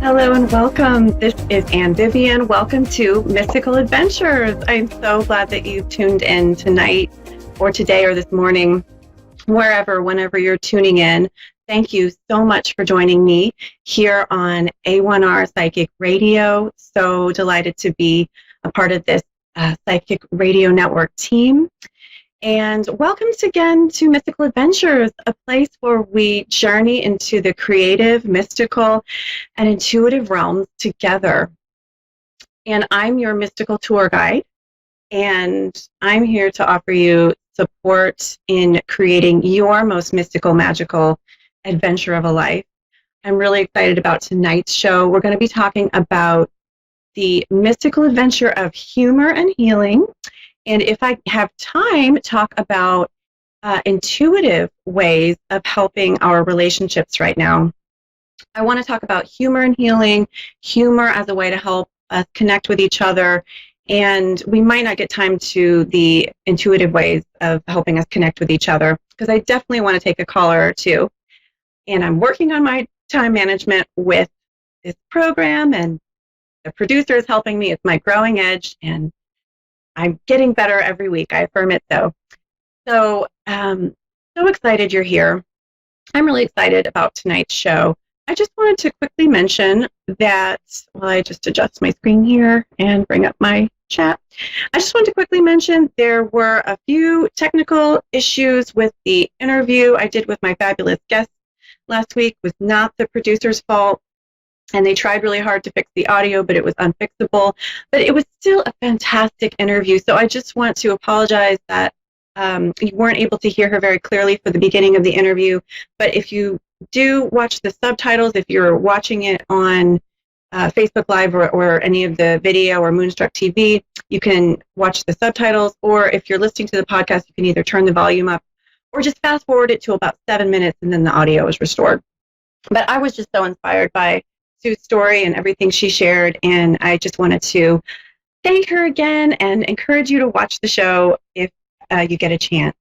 Hello and welcome. This is Vivian. Welcome to Mystical Adventures. I'm so glad that you tuned in tonight or today or this morning, whenever you're tuning in. Thank you so much for joining me here on A1R Psychic Radio. So delighted to be a part of this Psychic Radio Network team. And welcome again to Mystical Adventures, a place where we journey into the creative, mystical, and intuitive realms together. And I'm your mystical tour guide, and I'm here to offer you support in creating your most mystical, magical adventure of a life. I'm really excited about tonight's show. We're going to be talking about the mystical adventure of humor and healing. And if I have time, talk about intuitive ways of helping our relationships right now. I want to talk about humor and healing, humor as a way to help us connect with each other. And we might not get time to the intuitive ways of helping us connect with each other, because I definitely want to take a caller or two. And I'm working on my time management with this program, and the producer is helping me. It's my growing edge, and I'm getting better every week. I affirm it so. So excited you're here. I'm really excited about tonight's show. I just wanted to quickly mention that, while I just adjust my screen here and bring up my chat, I just wanted to quickly mention there were a few technical issues with the interview I did with my fabulous guest last week. It was not the producer's fault. And they tried really hard to fix the audio, but it was unfixable. But it was still a fantastic interview. So I just want to apologize that you weren't able to hear her very clearly for the beginning of the interview. But if you do watch the subtitles, if you're watching it on Facebook Live or any of the video or Moonstruck TV, you can watch the subtitles. Or if you're listening to the podcast, you can either turn the volume up or just fast forward it to about 7 minutes, and then the audio is restored. But I was just so inspired by Sue's story and everything she shared, and I just wanted to thank her again and encourage you to watch the show if you get a chance.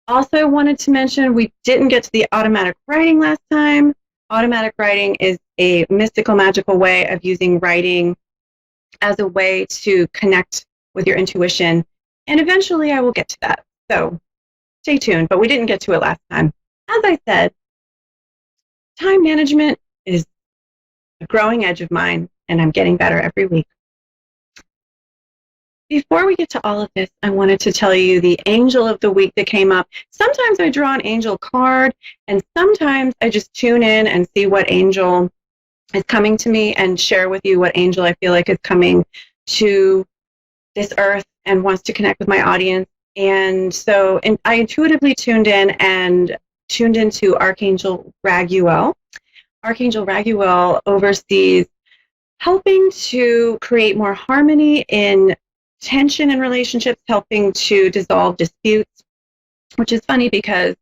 Also wanted to mention we didn't get to the automatic writing last time. Automatic writing is a mystical, magical way of using writing as a way to connect with your intuition, and eventually I will get to that. So stay tuned, but we didn't get to it last time. As I said, time management is a growing edge of mine, and I'm getting better every week. Before we get to all of this, I wanted to tell you the angel of the week that came up. Sometimes I draw an angel card, and sometimes I just tune in and see what angel is coming to me and share with you what angel I feel like is coming to this earth and wants to connect with my audience. And so I intuitively tuned into Archangel Raguel. Archangel Raguel oversees helping to create more harmony in tension in relationships, helping to dissolve disputes, which is funny because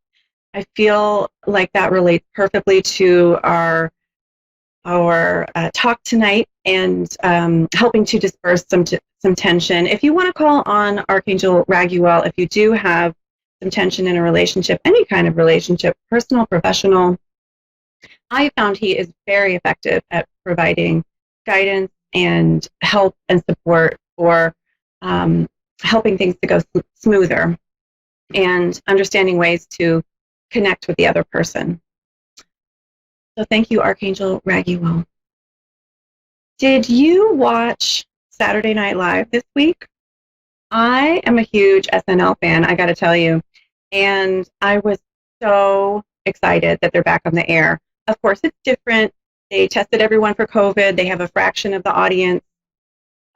I feel like that relates perfectly to our talk tonight, and helping to disperse some tension. If you want to call on Archangel Raguel, if you do have some tension in a relationship, any kind of relationship, personal, professional, I found he is very effective at providing guidance and help and support for helping things to go smoother and understanding ways to connect with the other person. So thank you, Archangel Raguel. Did you watch Saturday Night Live this week? I am a huge SNL fan, I got to tell you, and I was so excited that they're back on the air. Of course, it's different. They tested everyone for COVID. They have a fraction of the audience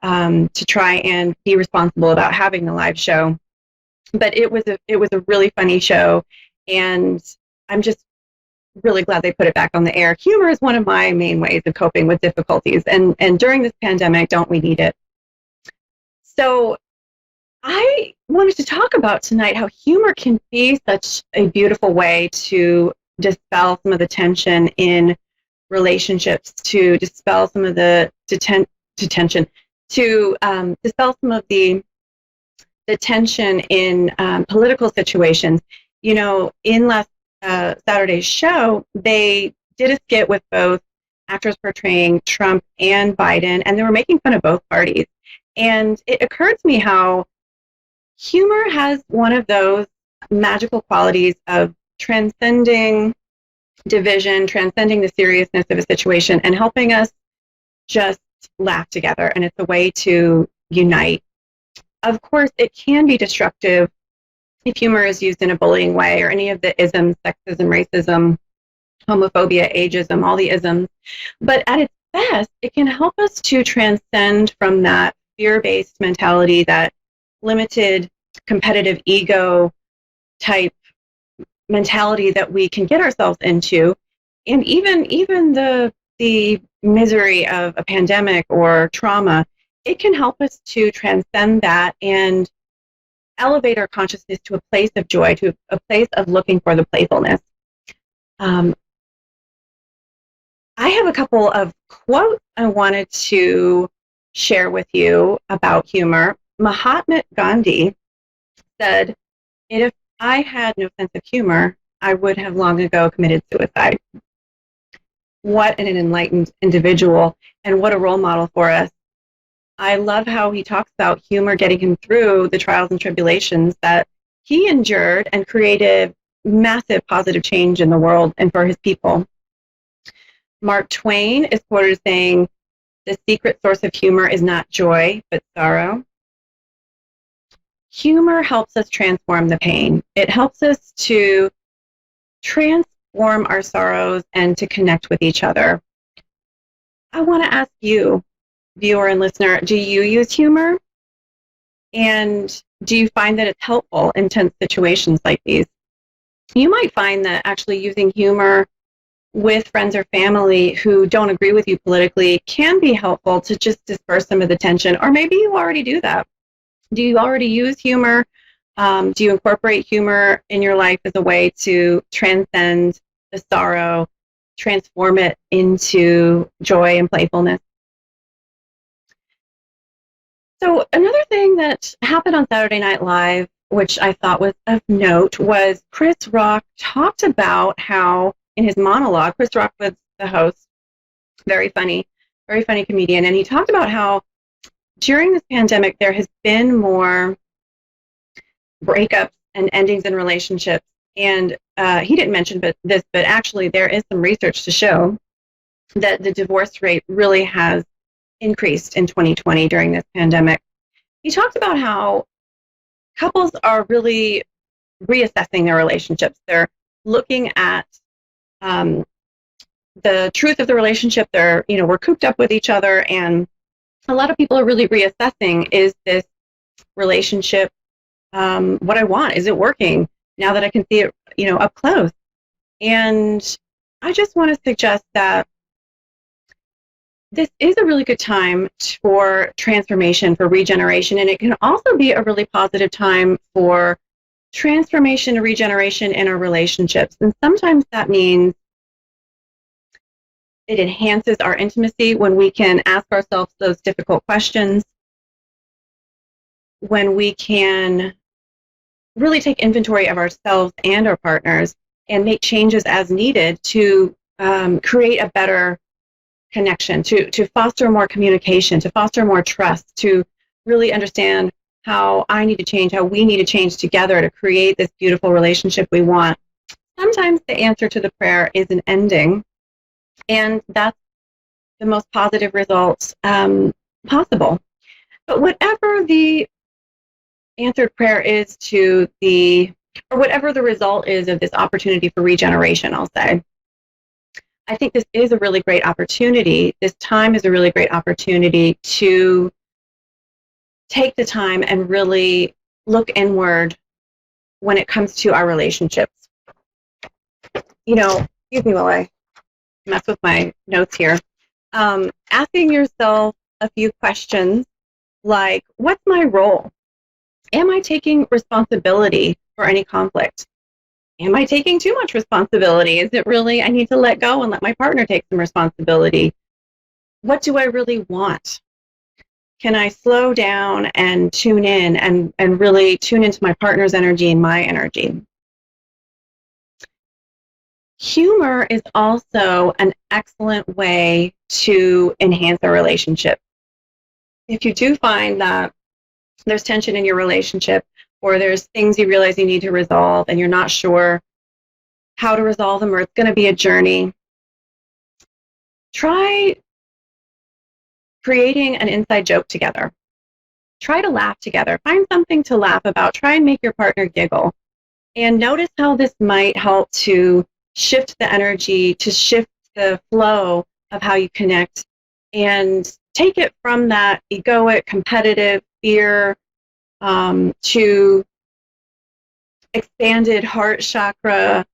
to try and be responsible about having the live show. But it was a really funny show, and I'm just really glad they put it back on the air. Humor is one of my main ways of coping with difficulties, and during this pandemic, don't we need it? So I wanted to talk about tonight how humor can be such a beautiful way to dispel some of the tension in relationships, to dispel some of the tension, to dispel some of the tension in political situations. You know, in last Saturday's show, they did a skit with both actors portraying Trump and Biden, and they were making fun of both parties. And it occurred to me how humor has one of those magical qualities of transcending division, transcending the seriousness of a situation, and helping us just laugh together. And it's a way to unite. Of course, it can be destructive if humor is used in a bullying way, or any of the isms, sexism, racism, homophobia, ageism, all the isms. But at its best, it can help us to transcend from that fear-based mentality, that limited competitive ego type mentality that we can get ourselves into, and even the misery of a pandemic or trauma. It can help us to transcend that and elevate our consciousness to a place of joy, to a place of looking for the playfulness. I have a couple of quotes I wanted to share with you about humor. Mahatma Gandhi said, "If I had no sense of humor, I would have long ago committed suicide." What an enlightened individual, and what a role model for us. I love how he talks about humor getting him through the trials and tribulations that he endured and created massive positive change in the world and for his people. Mark Twain is quoted as saying, "The secret source of humor is not joy, but sorrow." Humor helps us transform the pain. It helps us to transform our sorrows and to connect with each other. I want to ask you, viewer and listener, do you use humor? And do you find that it's helpful in tense situations like these? You might find that actually using humor with friends or family who don't agree with you politically can be helpful to just disperse some of the tension. Or maybe you already do that. Do you already use humor? Do you incorporate humor in your life as a way to transcend the sorrow, transform it into joy and playfulness? So another thing that happened on Saturday Night Live, which I thought was of note, was Chris Rock talked about how, in his monologue, Chris Rock was the host, very funny comedian, and he talked about how during this pandemic there has been more breakups and endings in relationships. And he didn't mention this, but actually there is some research to show that the divorce rate really has increased in 2020 during this pandemic. He talked about how couples are really reassessing their relationships. They're looking at the truth of the relationship. We're cooped up with each other, and a lot of people are really reassessing, is this relationship what I want? Is it working now that I can see it, up close? And I just want to suggest that this is a really good time for transformation, for regeneration, and it can also be a really positive time for transformation and regeneration in our relationships. And sometimes that means it enhances our intimacy when we can ask ourselves those difficult questions, when we can really take inventory of ourselves and our partners and make changes as needed to create a better connection, to foster more communication, to foster more trust, to really understand how I need to change, how we need to change together to create this beautiful relationship we want. Sometimes the answer to the prayer is an ending, and that's the most positive results possible. But whatever the answered prayer is or whatever the result is of this opportunity for regeneration, I'll say, I think this is a really great opportunity. This time is a really great opportunity to take the time and really look inward when it comes to our relationships. Excuse me while I mess with my notes here. Asking yourself a few questions like, what's my role? Am I taking responsibility for any conflict? Am I taking too much responsibility? Is it really, I need to let go and let my partner take some responsibility? What do I really want? Can I slow down and tune in and really tune into my partner's energy and my energy? Humor is also an excellent way to enhance a relationship. If you do find that there's tension in your relationship, or there's things you realize you need to resolve and you're not sure how to resolve them, or it's going to be a journey, try creating an inside joke together. Try to laugh together. Find something to laugh about. Try and make your partner giggle. And notice how this might help to shift the energy, to shift the flow of how you connect, and take it from that egoic, competitive fear to expanded heart chakra,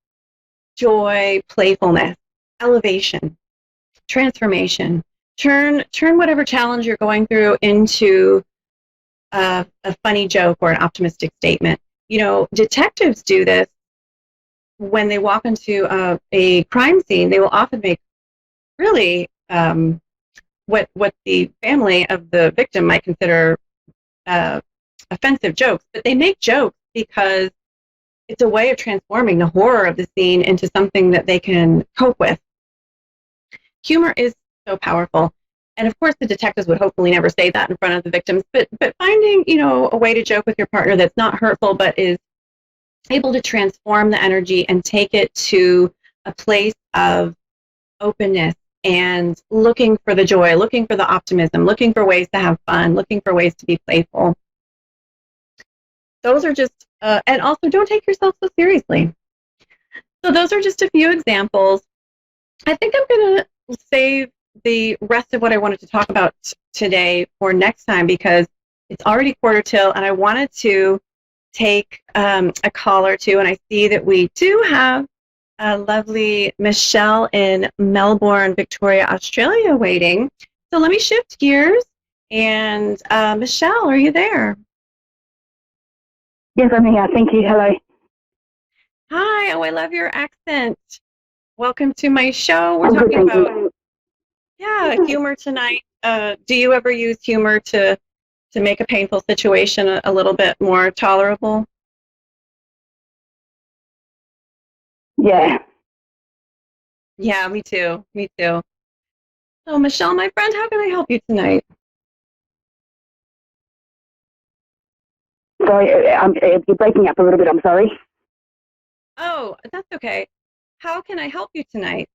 joy, playfulness, elevation, transformation. Turn whatever challenge you're going through into a funny joke or an optimistic statement. You know, detectives do this when they walk into a crime scene. They will often make really what the family of the victim might consider offensive jokes, but they make jokes because it's a way of transforming the horror of the scene into something that they can cope with. Humor is so powerful. And of course, the detectives would hopefully never say that in front of the victims, but finding, you know, a way to joke with your partner that's not hurtful, but is able to transform the energy and take it to a place of openness and looking for the joy, looking for the optimism, looking for ways to have fun, looking for ways to be playful. Those are just, and also don't take yourself so seriously. So those are just a few examples. I think I'm going to save the rest of what I wanted to talk about today for next time, because it's already quarter till, and I wanted to take a call or two, and I see that we do have a lovely Michelle in Melbourne, Victoria, Australia waiting. So let me shift gears, and Michelle, are you there? Yes, I'm here. Thank you. Hello. Hi. Oh, I love your accent. Welcome to my show. We're I'm good, talking thank about you. humor tonight. Do you ever use humor to make a painful situation a little bit more tolerable? Yeah. Yeah, me too. Me too. So, Michelle, my friend, how can I help you tonight? Sorry, you're breaking up a little bit. I'm sorry. Oh, that's okay. How can I help you tonight?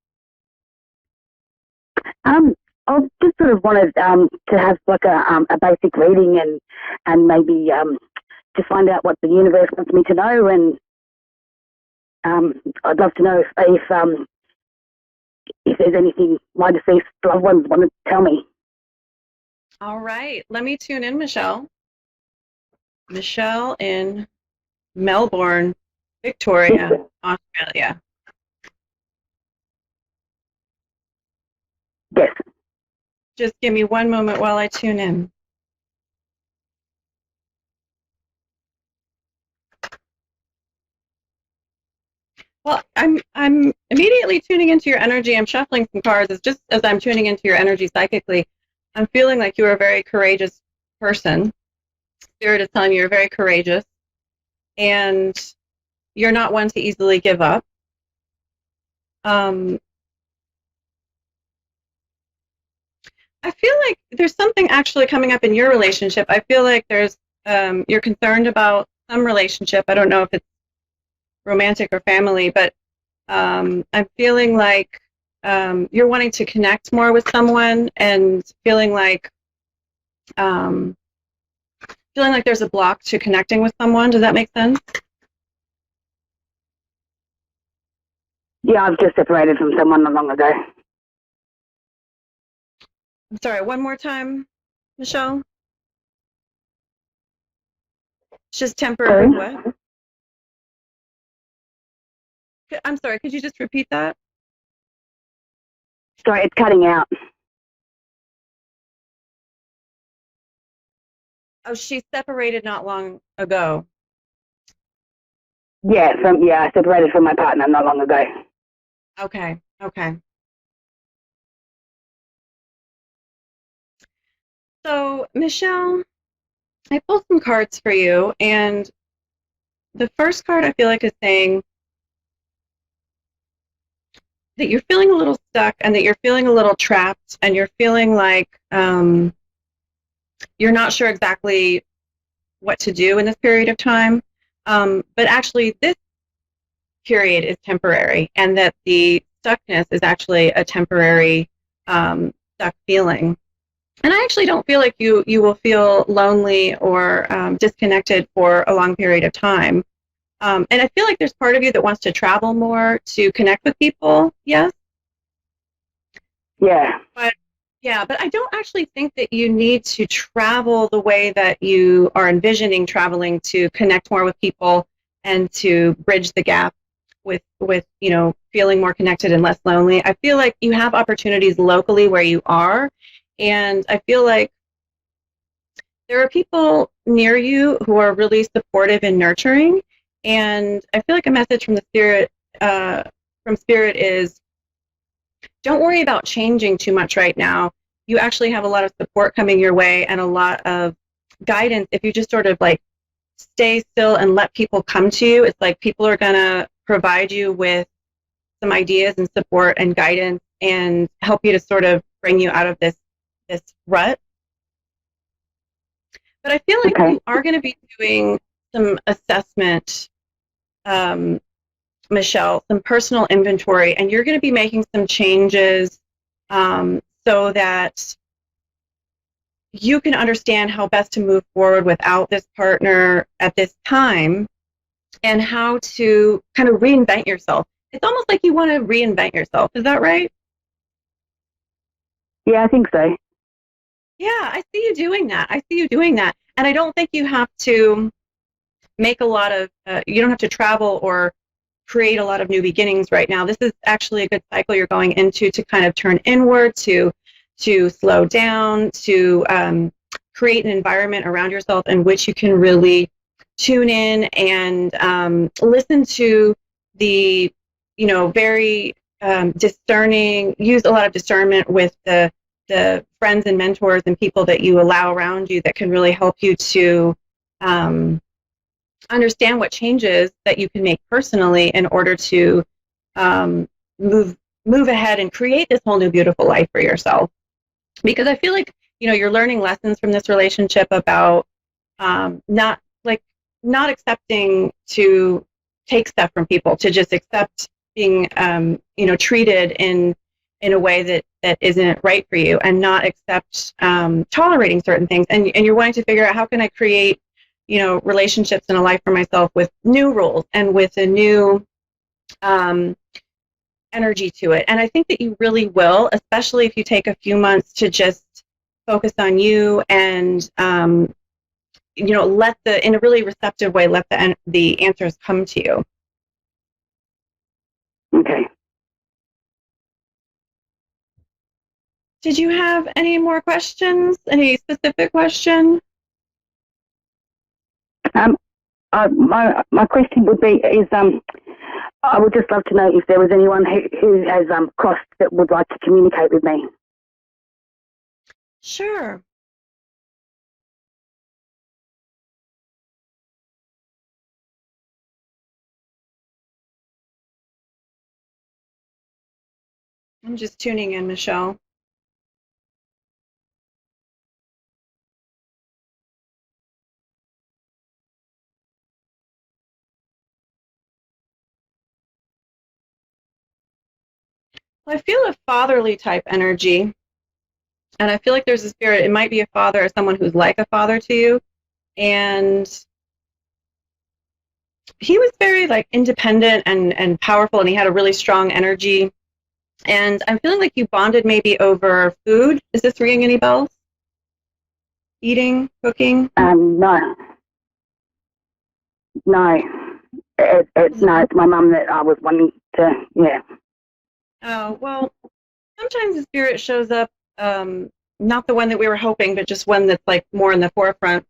Um, I just sort of wanted to have like a basic reading and maybe to find out what the universe wants me to know, and I'd love to know if there's anything my deceased loved ones want to tell me. All right, let me tune in, Michelle. Michelle in Melbourne, Victoria, Australia. Yes. Just give me one moment while I tune in. Well, I'm immediately tuning into your energy. I'm shuffling some cards. It's just as I'm tuning into your energy psychically, I'm feeling like you're a very courageous person. Spirit is telling you you're very courageous, and you're not one to easily give up. I feel like there's something actually coming up in your relationship. I feel like there's you're concerned about some relationship. I don't know if it's romantic or family, but I'm feeling like you're wanting to connect more with someone, and feeling like there's a block to connecting with someone. Does that make sense? Yeah, I've just separated from someone not long ago. I'm sorry, one more time, Michelle. It's just temporary. Sorry? What? I'm sorry, could you just repeat that? Sorry, it's cutting out. Oh, she separated not long ago. Yeah, I separated from my partner not long ago. Okay, okay. So, Michelle, I pulled some cards for you, and the first card I feel like is saying that you're feeling a little stuck and that you're feeling a little trapped and you're feeling like you're not sure exactly what to do in this period of time. But actually, this period is temporary, and that the stuckness is actually a temporary stuck feeling. And I actually don't feel like you will feel lonely or disconnected for a long period of time. And I feel like there's part of you that wants to travel more to connect with people. Yes. Yeah. But I don't actually think that you need to travel the way that you are envisioning traveling to connect more with people and to bridge the gap with feeling more connected and less lonely. I feel like you have opportunities locally where you are, and I feel like there are people near you who are really supportive and nurturing. And I feel like a message from the spirit is, don't worry about changing too much right now. You actually have a lot of support coming your way and a lot of guidance if you just sort of like stay still and let people come to you. It's like people are going to provide you with some ideas and support and guidance and help you to sort of bring you out of this rut. But I feel like you are going to be doing some assessment, Michelle, some personal inventory, and you're going to be making some changes so that you can understand how best to move forward without this partner at this time and how to kind of reinvent yourself. It's almost like you want to reinvent yourself. Is that right? Yeah, I think so. Yeah, I see you doing that. And I don't think you have to make a lot of, you don't have to travel or create a lot of new beginnings right now. This is actually a good cycle you're going into to kind of turn inward, to slow down, to create an environment around yourself in which you can really tune in and listen to the, very discerning, use a lot of discernment with the friends and mentors and people that you allow around you that can really help you to understand what changes that you can make personally in order to move ahead and create this whole new beautiful life for yourself. Because I feel like you're learning lessons from this relationship about not accepting to take stuff from people, to just accept being treated in a way that isn't right for you, and not accept tolerating certain things, and you're wanting to figure out how can I create relationships and a life for myself with new rules and with a new energy to it. And I think that you really will, especially if you take a few months to just focus on you and in a really receptive way, let the answers come to you. Okay. Did you have any more questions? Any specific question? My question would be I would just love to know if there was anyone who has crossed that would like to communicate with me. Sure. I'm just tuning in, Michelle. I feel a fatherly type energy, and I feel like there's a spirit. It might be a father or someone who's like a father to you, and he was very independent and powerful, and he had a really strong energy. And I'm feeling like you bonded maybe over food. Is this ringing any bells? Eating, cooking? No. It's my mum that I was wanting to, yeah. Oh, well, sometimes the spirit shows up, not the one that we were hoping, but just one that's more in the forefront.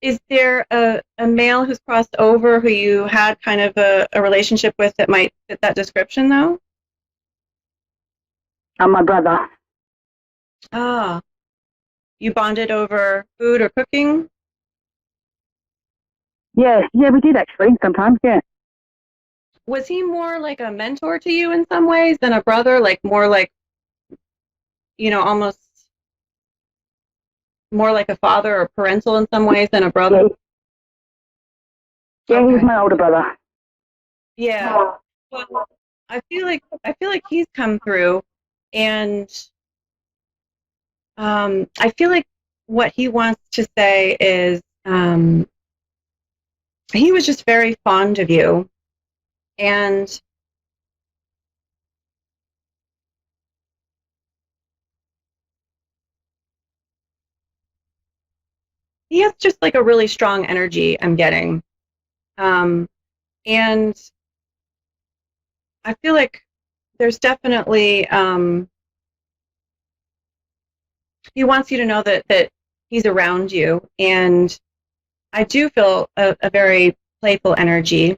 Is there a male who's crossed over who you had kind of a relationship with that might fit that description, though? My brother. Ah, you bonded over food or cooking? Yeah, we did actually sometimes, yeah. Was he more like a mentor to you in some ways than a brother? Like more like, almost more like a father or parental in some ways than a brother? Yeah, he's Okay. my older brother. Yeah. Well, I feel like he's come through, and I feel like what he wants to say is he was just very fond of you, and he has just like a really strong energy I'm getting. Um, and I feel like there's definitely he wants you to know that he's around you, and I do feel a very playful energy.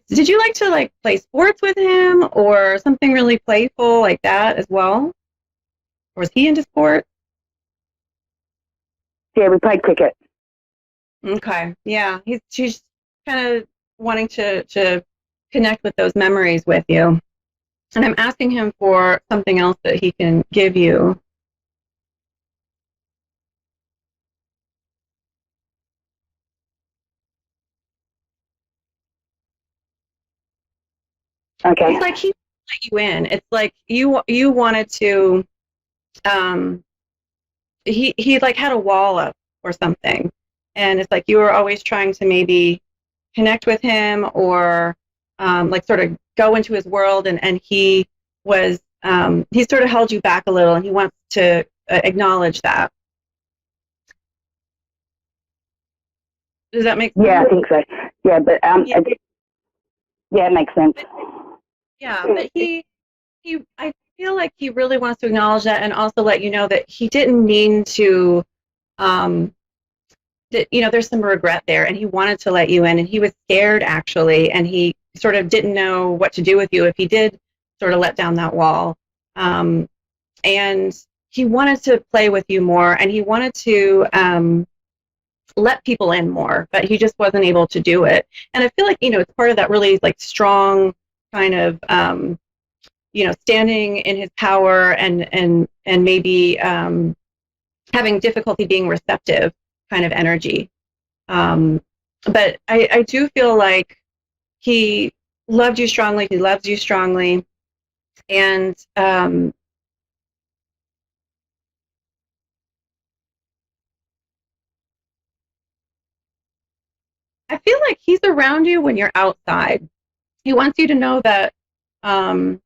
Did you like to like play sports with him or something really playful like that as well? Or was he into sports? Yeah, we played cricket. Okay, yeah, she's kind of wanting to connect with those memories with you, and I'm asking him for something else that he can give you. Okay. It's like he let you in. It's like you wanted to. Um, he like had a wall up or something, and it's like you were always trying to maybe connect with him or like sort of go into his world, and he was he sort of held you back a little, and he wants to acknowledge that. Does that make sense? Yeah, I think so. Yeah, but Yeah, yeah, it makes sense. yeah, but I feel like he really wants to acknowledge that and also let you know that he didn't mean to um that there's some regret there, and he wanted to let you in, and he was scared actually, and he sort of didn't know what to do with you if he did sort of let down that wall. And he wanted to play with you more, and he wanted to let people in more, but he just wasn't able to do it. And I feel like it's part of that really like strong kind of standing in his power, and maybe having difficulty being receptive kind of energy. Um, but I do feel like he loved you strongly. He loves you strongly, and I feel like he's around you when you're outside. He wants you to know that um,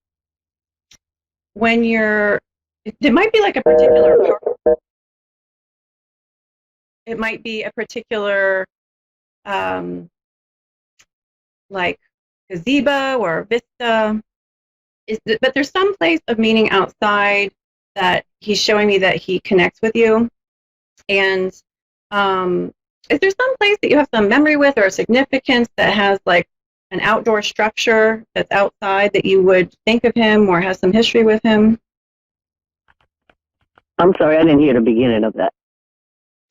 when you're, it might be like a particular park. It might be a particular um, like gazebo or vista. But there's some place of meaning outside that he's showing me that he connects with you. And is there some place that you have some memory with or a significance that has like an outdoor structure that's outside that you would think of him or has some history with him? I'm sorry, I didn't hear the beginning of that.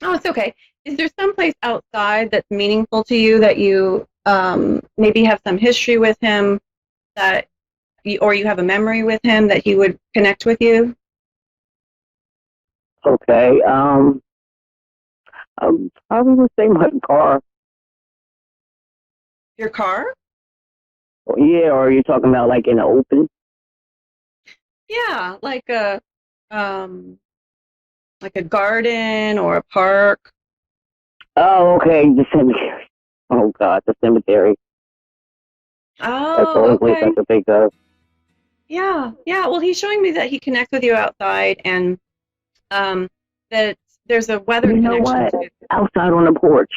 Oh, it's okay. Is there some place outside that's meaningful to you that you maybe have some history with him or you have a memory with him that he would connect with you? Okay. I would say my car. Your car? Yeah, or are you talking about like in the open? Yeah, um like a garden or a park. Oh, okay, the cemetery. Oh God, the cemetery. That's the Oh, only place I okay. could think of. Yeah, yeah. Well, he's showing me that he connects with you outside, and um, that there's a You weathered know connection what? too. Outside on the porch,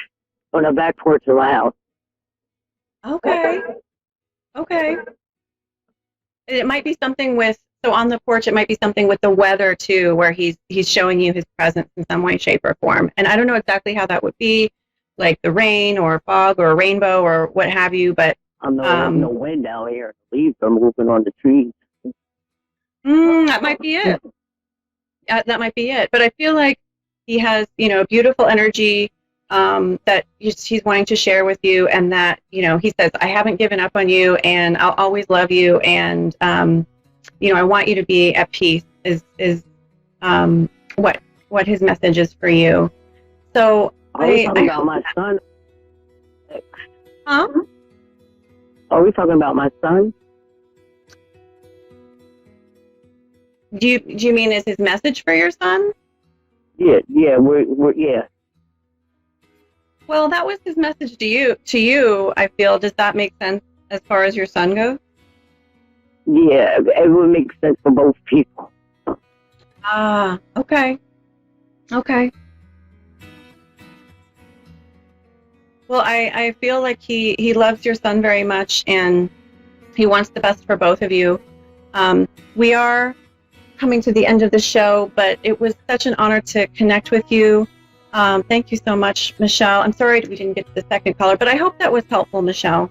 on the back porch of my house. Okay, okay. It might be something with so on the porch. It might be something with the weather too, where he's showing you his presence in some way, shape, or form. And I don't know exactly how that would be, like the rain or fog or a rainbow or what have you. But I know there's no wind out here. The leaves are moving on the trees. that might be it. That might be it. But I feel like he has, beautiful energy. that he's wanting to share with you, and that, you know, he says, I haven't given up on you, and I'll always love you, and you know, I want you to be at peace, is what his message is for you. So Are we talking about my son? Huh? Are we talking about my son? Do you mean is his message for your son? Yeah, we're yeah. Well, that was his message to you, I feel. Does that make sense as far as your son goes? Yeah, it would make sense for both people. Ah, okay. Okay. Well, I feel like he loves your son very much, and he wants the best for both of you. We are coming to the end of the show, but it was such an honor to connect with you. Thank you so much, Michelle. I'm sorry we didn't get to the second caller, but I hope that was helpful, Michelle.